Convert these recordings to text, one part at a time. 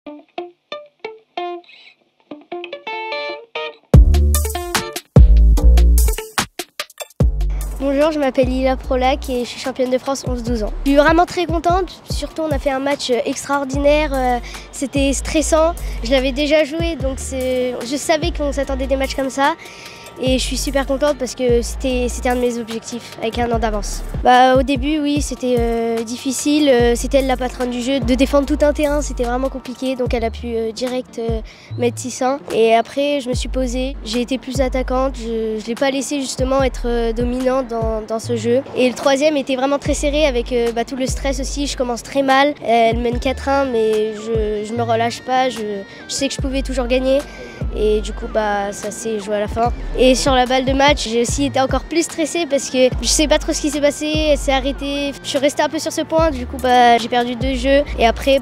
Bonjour, je m'appelle Lila Prolac et je suis championne de France 11-12 ans. Je suis vraiment très contente, surtout on a fait un match extraordinaire, c'était stressant. Je l'avais déjà joué donc je savais qu'on s'attendait des matchs comme ça. Et je suis super contente parce que c'était un de mes objectifs avec un an d'avance. Au début, oui, c'était difficile. C'était elle la patronne du jeu. De défendre tout un terrain, c'était vraiment compliqué. Donc elle a pu direct mettre 600. Et après, je me suis posée. J'ai été plus attaquante. Je ne l'ai pas laissé justement être dominante dans ce jeu. Et le troisième était vraiment très serré avec tout le stress aussi. Je commence très mal. Elle mène 4-1, mais je me relâche pas. Je sais que je pouvais toujours gagner. Et du coup, ça s'est joué à la fin. Et sur la balle de match, j'ai aussi été encore plus stressée parce que je sais pas trop ce qui s'est passé, elle s'est arrêtée. Je suis restée un peu sur ce point, du coup j'ai perdu 2 jeux. Et après,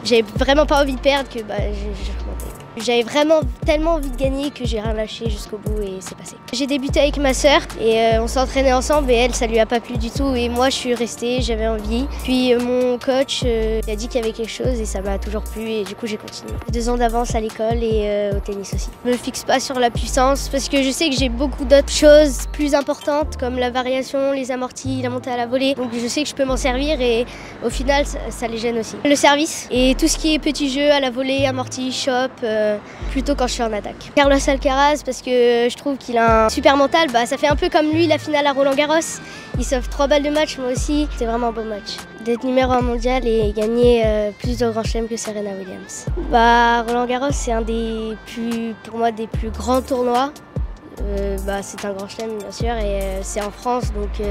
j'avais vraiment pas envie de perdre que j'ai remonté. J'avais vraiment tellement envie de gagner que j'ai rien lâché jusqu'au bout et c'est passé. J'ai débuté avec ma sœur et on s'entraînait ensemble et elle, ça lui a pas plu du tout et moi je suis restée, j'avais envie. Puis mon coach a dit qu'il y avait quelque chose et ça m'a toujours plu et du coup j'ai continué. 2 ans d'avance à l'école et au tennis aussi. Je me fixe pas sur la puissance parce que je sais que j'ai beaucoup d'autres choses plus importantes comme la variation, les amortis, la montée à la volée. Donc je sais que je peux m'en servir et au final ça les gêne aussi. Le service et tout ce qui est petits jeux à la volée, amorti, chop. Plutôt quand je suis en attaque. Carlos Alcaraz parce que je trouve qu'il a un super mental, ça fait un peu comme lui la finale à Roland Garros. Il sauve 3 balles de match, moi aussi. C'est vraiment un beau match. D'être numéro 1 mondial et gagner plus de grands chelems que Serena Williams. Roland Garros c'est un pour moi des plus grands tournois. C'est un grand chelem bien sûr et c'est en France donc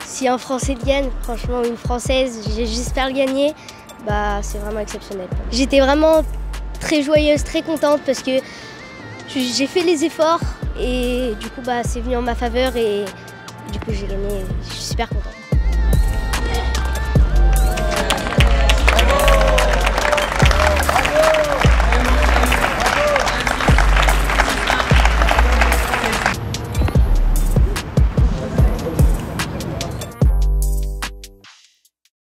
si un Français le gagne, franchement, ou une Française, j'espère le gagner, c'est vraiment exceptionnel. J'étais vraiment très joyeuse, très contente parce que j'ai fait les efforts et du coup c'est venu en ma faveur et du coup j'ai gagné, je suis super contente.